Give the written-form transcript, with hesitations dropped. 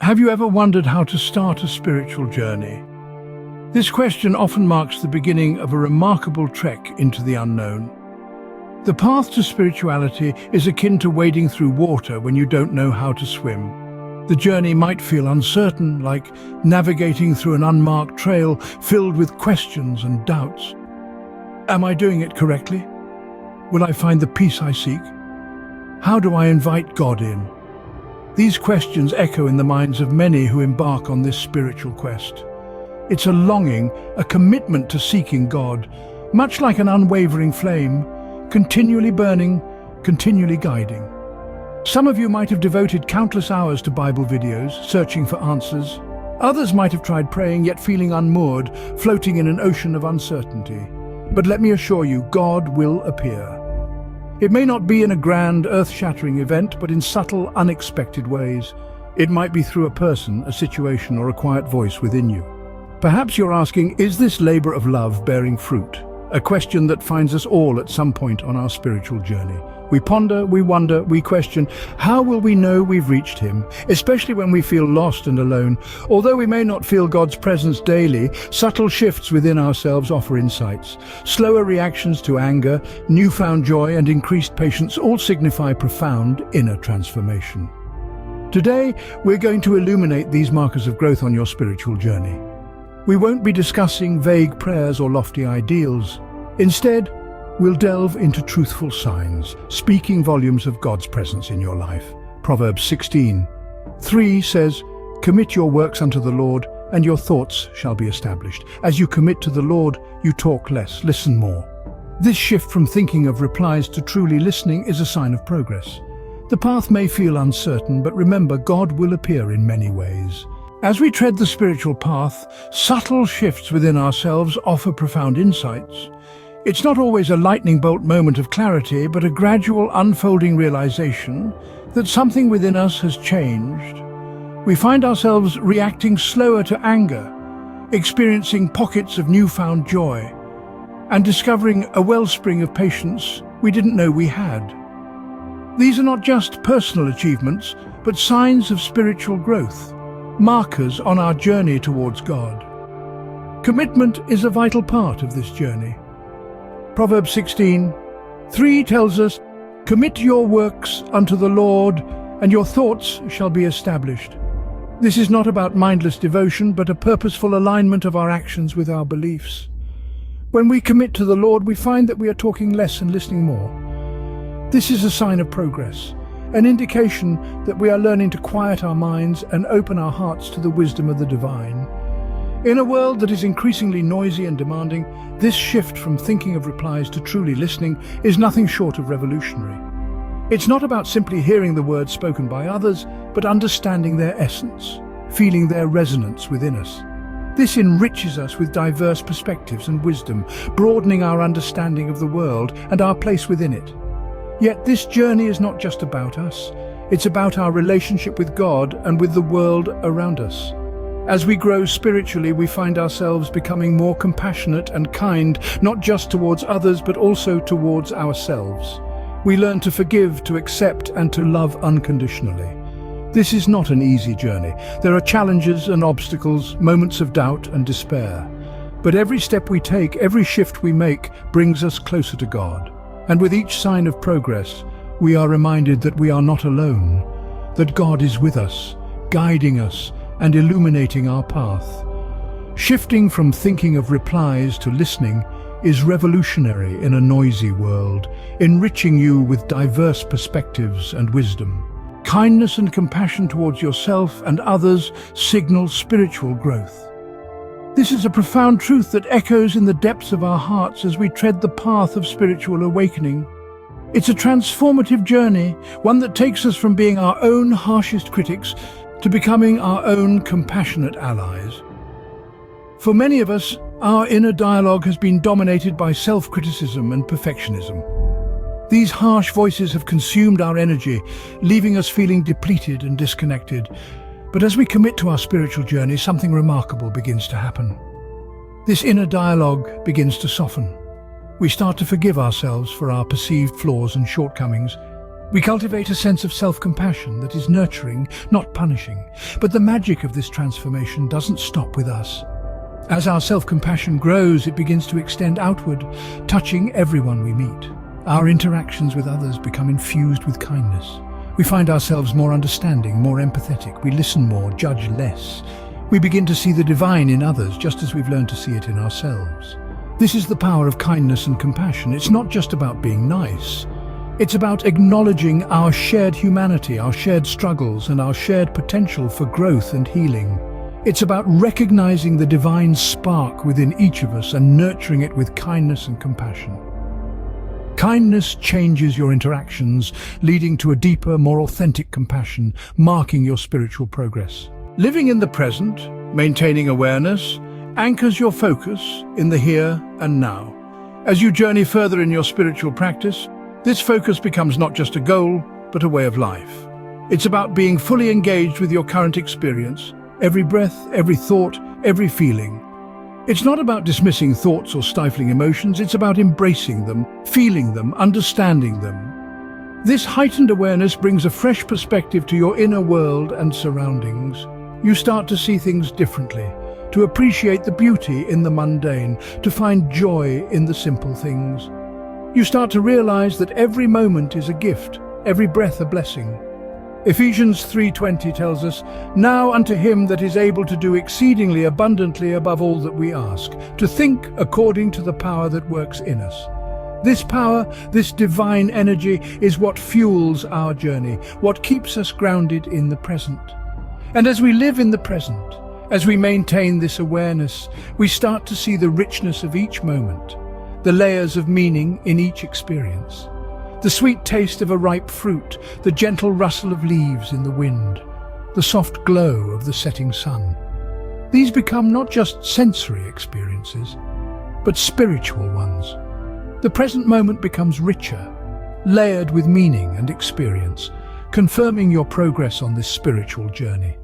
Have you ever wondered how to start a spiritual journey? This question often marks the beginning of a remarkable trek into the unknown. The path to spirituality is akin to wading through water when you don't know how to swim. The journey might feel uncertain, like navigating through an unmarked trail filled with questions and doubts. Am I doing it correctly? Will I find the peace I seek? How do I invite God in? These questions echo in the minds of many who embark on this spiritual quest. It's a longing, a commitment to seeking God, much like an unwavering flame, continually burning, continually guiding. Some of you might have devoted countless hours to Bible videos, searching for answers. Others might have tried praying, yet feeling unmoored, floating in an ocean of uncertainty. But let me assure you, God will appear. It may not be in a grand, earth-shattering event, but in subtle, unexpected ways. It might be through a person, a situation, or a quiet voice within you. Perhaps you're asking, is this labor of love bearing fruit? A question that finds us all at some point on our spiritual journey. We ponder, we wonder, we question, how will we know we've reached Him, especially when we feel lost and alone? Although we may not feel God's presence daily, subtle shifts within ourselves offer insights. Slower reactions to anger, newfound joy, and increased patience all signify profound inner transformation. Today, we're going to illuminate these markers of growth on your spiritual journey. We won't be discussing vague prayers or lofty ideals. Instead, we'll delve into truthful signs, speaking volumes of God's presence in your life. Proverbs 16:3 says, "Commit your works unto the Lord, and your thoughts shall be established." As you commit to the Lord, you talk less, listen more. This shift from thinking of replies to truly listening is a sign of progress. The path may feel uncertain, but remember, God will appear in many ways. As we tread the spiritual path, subtle shifts within ourselves offer profound insights. It's not always a lightning bolt moment of clarity, but a gradual unfolding realization that something within us has changed. We find ourselves reacting slower to anger, experiencing pockets of newfound joy, and discovering a wellspring of patience we didn't know we had. These are not just personal achievements, but signs of spiritual growth, markers on our journey towards God. Commitment is a vital part of this journey. Proverbs 16:3 tells us, "Commit your works unto the Lord, and your thoughts shall be established." This is not about mindless devotion, but a purposeful alignment of our actions with our beliefs. When we commit to the Lord, we find that we are talking less and listening more. This is a sign of progress, an indication that we are learning to quiet our minds and open our hearts to the wisdom of the divine. In a world that is increasingly noisy and demanding, this shift from thinking of replies to truly listening is nothing short of revolutionary. It's not about simply hearing the words spoken by others, but understanding their essence, feeling their resonance within us. This enriches us with diverse perspectives and wisdom, broadening our understanding of the world and our place within it. Yet this journey is not just about us. It's about our relationship with God and with the world around us. As we grow spiritually, we find ourselves becoming more compassionate and kind, not just towards others, but also towards ourselves. We learn to forgive, to accept, and to love unconditionally. This is not an easy journey. There are challenges and obstacles, moments of doubt and despair. But every step we take, every shift we make, brings us closer to God. And with each sign of progress, we are reminded that we are not alone, that God is with us, guiding us, and illuminating our path. Shifting from thinking of replies to listening is revolutionary in a noisy world, enriching you with diverse perspectives and wisdom. Kindness and compassion towards yourself and others signal spiritual growth. This is a profound truth that echoes in the depths of our hearts as we tread the path of spiritual awakening. It's a transformative journey, one that takes us from being our own harshest critics to becoming our own compassionate allies. For many of us, our inner dialogue has been dominated by self-criticism and perfectionism. These harsh voices have consumed our energy, leaving us feeling depleted and disconnected. But as we commit to our spiritual journey, something remarkable begins to happen. This inner dialogue begins to soften. We start to forgive ourselves for our perceived flaws and shortcomings, We cultivate a sense of self-compassion that is nurturing, not punishing. But the magic of this transformation doesn't stop with us. As our self-compassion grows, it begins to extend outward, touching everyone we meet. Our interactions with others become infused with kindness. We find ourselves more understanding, more empathetic. We listen more, judge less. We begin to see the divine in others, just as we've learned to see it in ourselves. This is the power of kindness and compassion. It's not just about being nice. It's about acknowledging our shared humanity, our shared struggles, and our shared potential for growth and healing. It's about recognizing the divine spark within each of us and nurturing it with kindness and compassion. Kindness changes your interactions, leading to a deeper, more authentic compassion, marking your spiritual progress. Living in the present, maintaining awareness, anchors your focus in the here and now. As you journey further in your spiritual practice, this focus becomes not just a goal, but a way of life. It's about being fully engaged with your current experience, every breath, every thought, every feeling. It's not about dismissing thoughts or stifling emotions, it's about embracing them, feeling them, understanding them. This heightened awareness brings a fresh perspective to your inner world and surroundings. You start to see things differently, to appreciate the beauty in the mundane, to find joy in the simple things. You start to realize that every moment is a gift, every breath a blessing. Ephesians 3:20 tells us, "Now unto him that is able to do exceedingly abundantly above all that we ask, to think according to the power that works in us." This power, this divine energy, is what fuels our journey, what keeps us grounded in the present. And as we live in the present, as we maintain this awareness, we start to see the richness of each moment, the layers of meaning in each experience. The sweet taste of a ripe fruit, the gentle rustle of leaves in the wind, the soft glow of the setting sun. These become not just sensory experiences, but spiritual ones. The present moment becomes richer, layered with meaning and experience, confirming your progress on this spiritual journey.